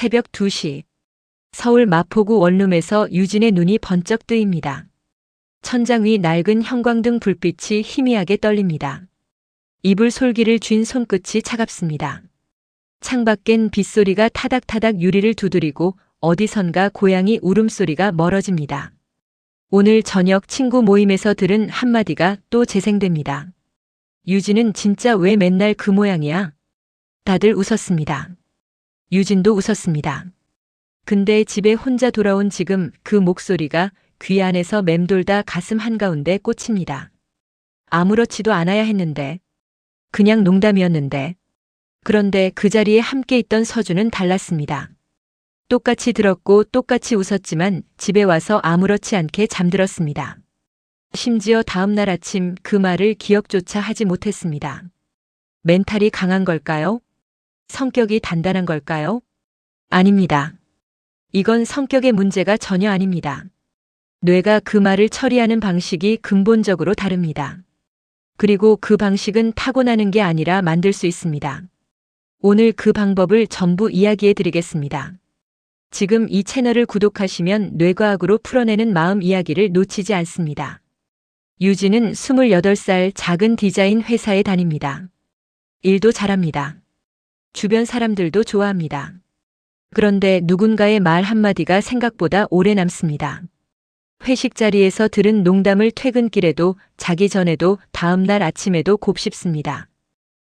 새벽 2시. 서울 마포구 원룸에서 유진의 눈이 번쩍 뜨입니다. 천장 위 낡은 형광등 불빛이 희미하게 떨립니다. 이불 솔기를 쥔 손끝이 차갑습니다. 창밖엔 빗소리가 타닥타닥 유리를 두드리고 어디선가 고양이 울음소리가 멀어집니다. 오늘 저녁 친구 모임에서 들은 한마디가 또 재생됩니다. 유진은 진짜 왜 맨날 그 모양이야? 다들 웃었습니다. 유진도 웃었습니다. 근데 집에 혼자 돌아온 지금 그 목소리가 귀 안에서 맴돌다 가슴 한가운데 꽂힙니다. 아무렇지도 않아야 했는데, 그냥 농담이었는데. 그런데 그 자리에 함께 있던 서준은 달랐습니다. 똑같이 들었고 똑같이 웃었지만 집에 와서 아무렇지 않게 잠들었습니다. 심지어 다음 날 아침 그 말을 기억조차 하지 못했습니다. 멘탈이 강한 걸까요? 성격이 단단한 걸까요? 아닙니다. 이건 성격의 문제가 전혀 아닙니다. 뇌가 그 말을 처리하는 방식이 근본적으로 다릅니다. 그리고 그 방식은 타고나는 게 아니라 만들 수 있습니다. 오늘 그 방법을 전부 이야기해 드리겠습니다. 지금 이 채널을 구독하시면 뇌과학으로 풀어내는 마음 이야기를 놓치지 않습니다. 유진은 28살 작은 디자인 회사에 다닙니다. 일도 잘합니다. 주변 사람들도 좋아합니다. 그런데 누군가의 말 한마디가 생각보다 오래 남습니다. 회식 자리에서 들은 농담을 퇴근길에도 자기 전에도 다음 날 아침에도 곱씹습니다.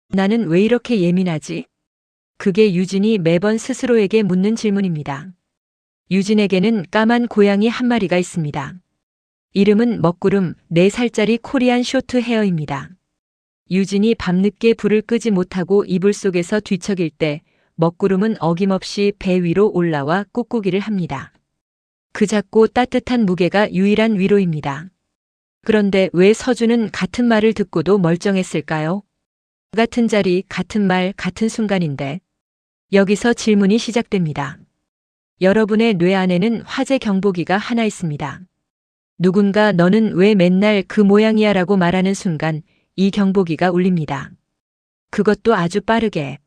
나는 왜 이렇게 예민하지? 그게 유진이 매번 스스로에게 묻는 질문입니다. 유진에게는 까만 고양이 한 마리가 있습니다. 이름은 먹구름, 4살짜리 코리안 쇼트 헤어입니다. 유진이 밤늦게 불을 끄지 못하고 이불 속에서 뒤척일 때 먹구름은 어김없이 배 위로 올라와 꾹꾹이를 합니다. 그 작고 따뜻한 무게가 유일한 위로입니다. 그런데 왜 서준은 같은 말을 듣고도 멀쩡했을까요? 같은 자리, 같은 말, 같은 순간인데 여기서 질문이 시작됩니다. 여러분의 뇌 안에는 화재 경보기가 하나 있습니다. 누군가 너는 왜 맨날 그 모양이야 라고 말하는 순간 이 경보기가 울립니다. 그것도 아주 빠르게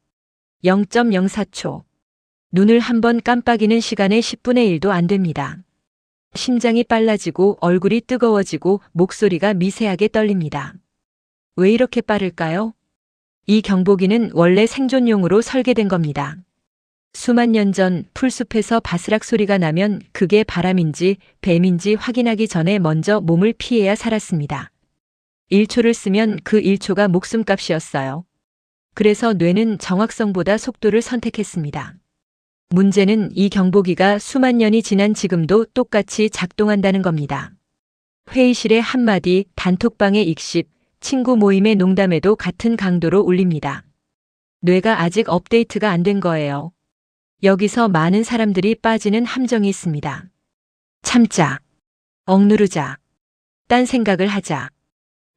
0.04초. 눈을 한번 깜빡이는 시간의 10분의 1도 안 됩니다. 심장이 빨라지고 얼굴이 뜨거워지고 목소리가 미세하게 떨립니다. 왜 이렇게 빠를까요? 이 경보기는 원래 생존용으로 설계된 겁니다. 수만 년 전 풀숲에서 바스락 소리가 나면 그게 바람인지 뱀인지 확인하기 전에 먼저 몸을 피해야 살았습니다. 1초를 쓰면 그 1초가 목숨값이었어요. 그래서 뇌는 정확성보다 속도를 선택했습니다. 문제는 이 경보기가 수만 년이 지난 지금도 똑같이 작동한다는 겁니다. 회의실의 한마디, 단톡방의 익십, 친구 모임의 농담에도 같은 강도로 울립니다. 뇌가 아직 업데이트가 안 된 거예요. 여기서 많은 사람들이 빠지는 함정이 있습니다. 참자, 억누르자, 딴 생각을 하자.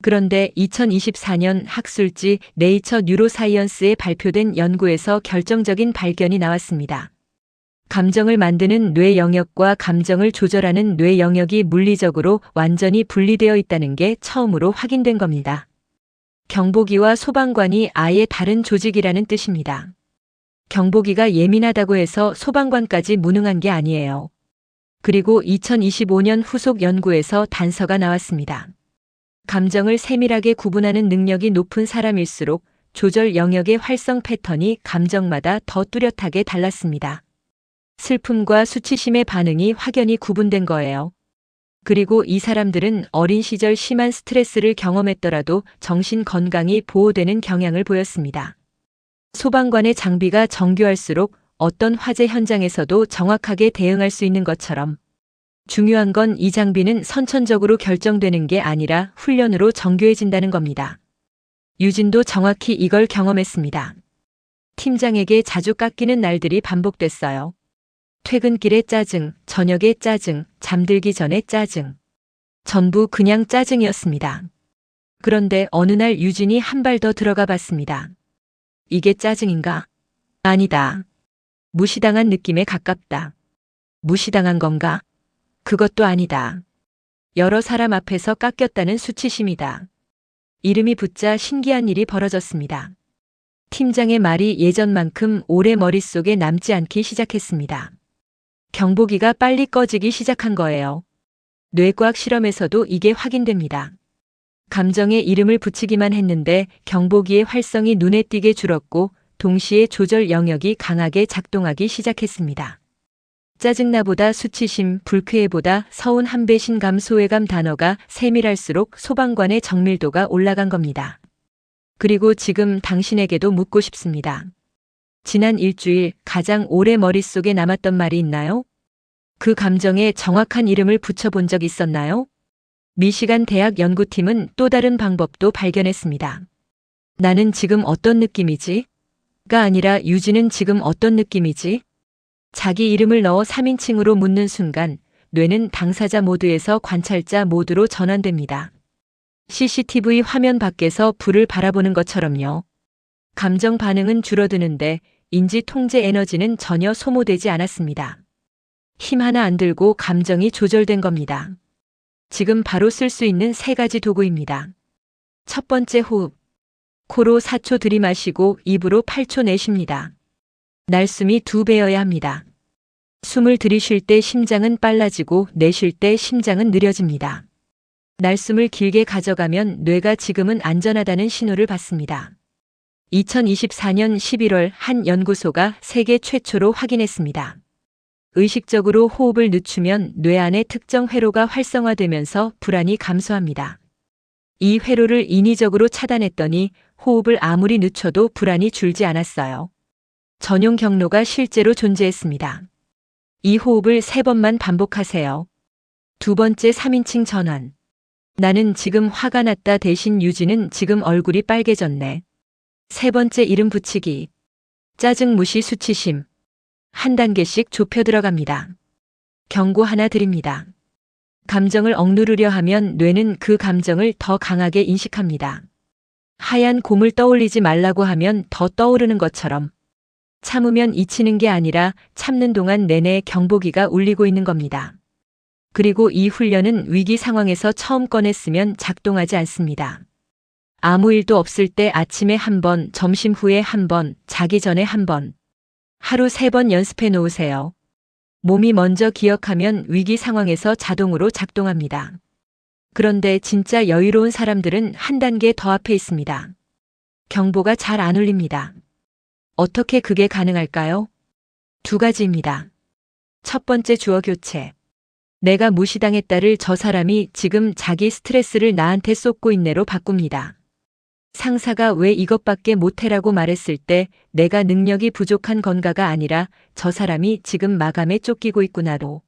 그런데 2024년 학술지 네이처 뉴로사이언스에 발표된 연구에서 결정적인 발견이 나왔습니다. 감정을 만드는 뇌 영역과 감정을 조절하는 뇌 영역이 물리적으로 완전히 분리되어 있다는 게 처음으로 확인된 겁니다. 경보기와 소방관이 아예 다른 조직이라는 뜻입니다. 경보기가 예민하다고 해서 소방관까지 무능한 게 아니에요. 그리고 2025년 후속 연구에서 단서가 나왔습니다. 감정을 세밀하게 구분하는 능력이 높은 사람일수록 조절 영역의 활성 패턴이 감정마다 더 뚜렷하게 달랐습니다. 슬픔과 수치심의 반응이 확연히 구분된 거예요. 그리고 이 사람들은 어린 시절 심한 스트레스를 경험했더라도 정신 건강이 보호되는 경향을 보였습니다. 소방관의 장비가 정교할수록 어떤 화재 현장에서도 정확하게 대응할 수 있는 것처럼 중요한 건 이 장비는 선천적으로 결정되는 게 아니라 훈련으로 정교해진다는 겁니다. 유진도 정확히 이걸 경험했습니다. 팀장에게 자주 깎이는 날들이 반복됐어요. 퇴근길에 짜증, 저녁에 짜증, 잠들기 전에 짜증. 전부 그냥 짜증이었습니다. 그런데 어느 날 유진이 한 발 더 들어가 봤습니다. 이게 짜증인가? 아니다. 무시당한 느낌에 가깝다. 무시당한 건가? 그것도 아니다. 여러 사람 앞에서 깎였다는 수치심이다. 이름이 붙자 신기한 일이 벌어졌습니다. 팀장의 말이 예전만큼 오래 머릿속에 남지 않기 시작했습니다. 경보기가 빨리 꺼지기 시작한 거예요. 뇌과학 실험에서도 이게 확인됩니다. 감정에 이름을 붙이기만 했는데 경보기의 활성이 눈에 띄게 줄었고 동시에 조절 영역이 강하게 작동하기 시작했습니다. 짜증나보다 수치심, 불쾌해보다 서운 한배신감, 소외감 단어가 세밀할수록 소방관의 정밀도가 올라간 겁니다. 그리고 지금 당신에게도 묻고 싶습니다. 지난 일주일 가장 오래 머릿속에 남았던 말이 있나요? 그 감정에 정확한 이름을 붙여본 적 있었나요? 미시간 대학 연구팀은 또 다른 방법도 발견했습니다. 나는 지금 어떤 느낌이지? 가 아니라 유진은 지금 어떤 느낌이지? 자기 이름을 넣어 3인칭으로 묻는 순간 뇌는 당사자 모드에서 관찰자 모드로 전환됩니다. CCTV 화면 밖에서 불을 바라보는 것처럼요. 감정 반응은 줄어드는데 인지 통제 에너지는 전혀 소모되지 않았습니다. 힘 하나 안 들고 감정이 조절된 겁니다. 지금 바로 쓸 수 있는 3가지 도구입니다. 첫 번째 호흡. 코로 4초 들이마시고 입으로 8초 내쉽니다. 날숨이 2배여야 합니다. 숨을 들이쉴 때 심장은 빨라지고 내쉴 때 심장은 느려집니다. 날숨을 길게 가져가면 뇌가 지금은 안전하다는 신호를 받습니다. 2024년 11월 한 연구소가 세계 최초로 확인했습니다. 의식적으로 호흡을 늦추면 뇌 안의 특정 회로가 활성화되면서 불안이 감소합니다. 이 회로를 인위적으로 차단했더니 호흡을 아무리 늦춰도 불안이 줄지 않았어요. 전용 경로가 실제로 존재했습니다. 이 호흡을 3번만 반복하세요. 두 번째 3인칭 전환. 나는 지금 화가 났다 대신 유진은 지금 얼굴이 빨개졌네. 3번째 이름 붙이기. 짜증, 무시, 수치심. 한 단계씩 좁혀 들어갑니다. 경고 하나 드립니다. 감정을 억누르려 하면 뇌는 그 감정을 더 강하게 인식합니다. 하얀 곰을 떠올리지 말라고 하면 더 떠오르는 것처럼 참으면 잊히는 게 아니라 참는 동안 내내 경보기가 울리고 있는 겁니다. 그리고 이 훈련은 위기 상황에서 처음 꺼냈으면 작동하지 않습니다. 아무 일도 없을 때 아침에 1번, 점심 후에 1번, 자기 전에 1번. 하루 3번 연습해 놓으세요. 몸이 먼저 기억하면 위기 상황에서 자동으로 작동합니다. 그런데 진짜 여유로운 사람들은 한 단계 더 앞에 있습니다. 경보가 잘 안 울립니다. 어떻게 그게 가능할까요? 2가지입니다. 첫 번째 주어 교체. 내가 무시당했다를 저 사람이 지금 자기 스트레스를 나한테 쏟고 있네로 바꿉니다. 상사가 왜 이것밖에 못해라고 말했을 때 내가 능력이 부족한 건가가 아니라 저 사람이 지금 마감에 쫓기고 있구나로.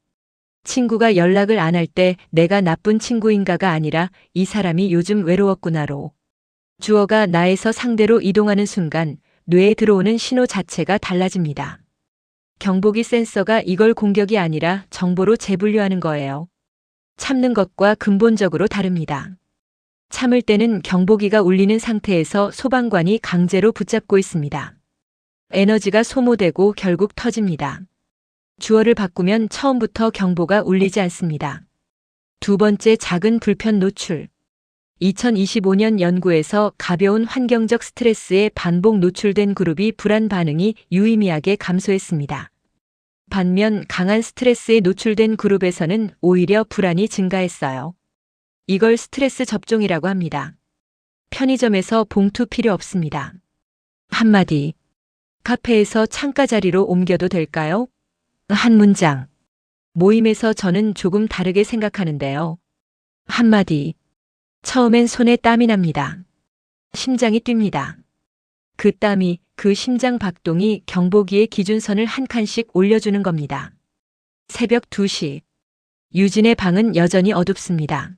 친구가 연락을 안 할 때 내가 나쁜 친구인가가 아니라 이 사람이 요즘 외로웠구나로. 주어가 나에서 상대로 이동하는 순간 뇌에 들어오는 신호 자체가 달라집니다. 경보기 센서가 이걸 공격이 아니라 정보로 재분류하는 거예요. 참는 것과 근본적으로 다릅니다. 참을 때는 경보기가 울리는 상태에서 소방관이 강제로 붙잡고 있습니다. 에너지가 소모되고 결국 터집니다. 주어를 바꾸면 처음부터 경보가 울리지 않습니다. 2번째 작은 불편 노출. 2025년 연구에서 가벼운 환경적 스트레스에 반복 노출된 그룹이 불안 반응이 유의미하게 감소했습니다. 반면 강한 스트레스에 노출된 그룹에서는 오히려 불안이 증가했어요. 이걸 스트레스 접종이라고 합니다. 편의점에서 봉투 필요 없습니다. 한마디. 카페에서 창가 자리로 옮겨도 될까요? 한 문장. 모임에서 저는 조금 다르게 생각하는데요. 한마디. 처음엔 손에 땀이 납니다. 심장이 뜁니다. 그 땀이, 그 심장 박동이 경보기의 기준선을 한 칸씩 올려주는 겁니다. 새벽 2시. 유진의 방은 여전히 어둡습니다.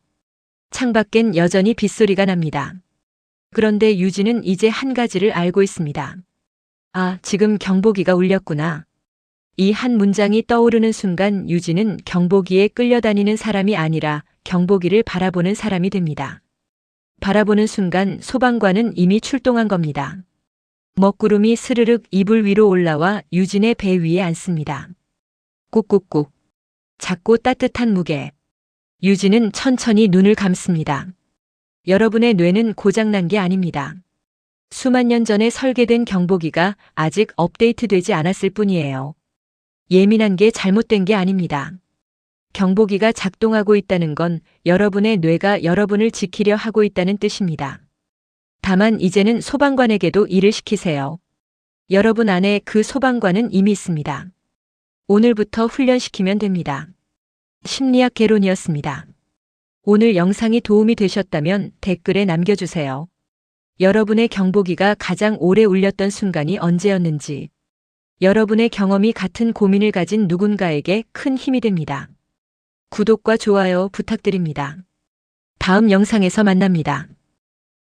창밖엔 여전히 빗소리가 납니다. 그런데 유진은 이제 한 가지를 알고 있습니다. 아, 지금 경보기가 울렸구나. 이 한 문장이 떠오르는 순간 유진은 경보기에 끌려다니는 사람이 아니라 경보기를 바라보는 사람이 됩니다. 바라보는 순간 소방관은 이미 출동한 겁니다. 먹구름이 스르륵 이불 위로 올라와 유진의 배 위에 앉습니다. 꾹꾹꾹. 작고 따뜻한 무게. 유진은 천천히 눈을 감습니다. 여러분의 뇌는 고장난 게 아닙니다. 수만 년 전에 설계된 경보기가 아직 업데이트되지 않았을 뿐이에요. 예민한 게 잘못된 게 아닙니다. 경보기가 작동하고 있다는 건 여러분의 뇌가 여러분을 지키려 하고 있다는 뜻입니다. 다만 이제는 소방관에게도 일을 시키세요. 여러분 안에 그 소방관은 이미 있습니다. 오늘부터 훈련시키면 됩니다. 심리학 개론이었습니다. 오늘 영상이 도움이 되셨다면 댓글에 남겨주세요. 여러분의 경보기가 가장 오래 울렸던 순간이 언제였는지, 여러분의 경험이 같은 고민을 가진 누군가에게 큰 힘이 됩니다. 구독과 좋아요 부탁드립니다. 다음 영상에서 만납니다.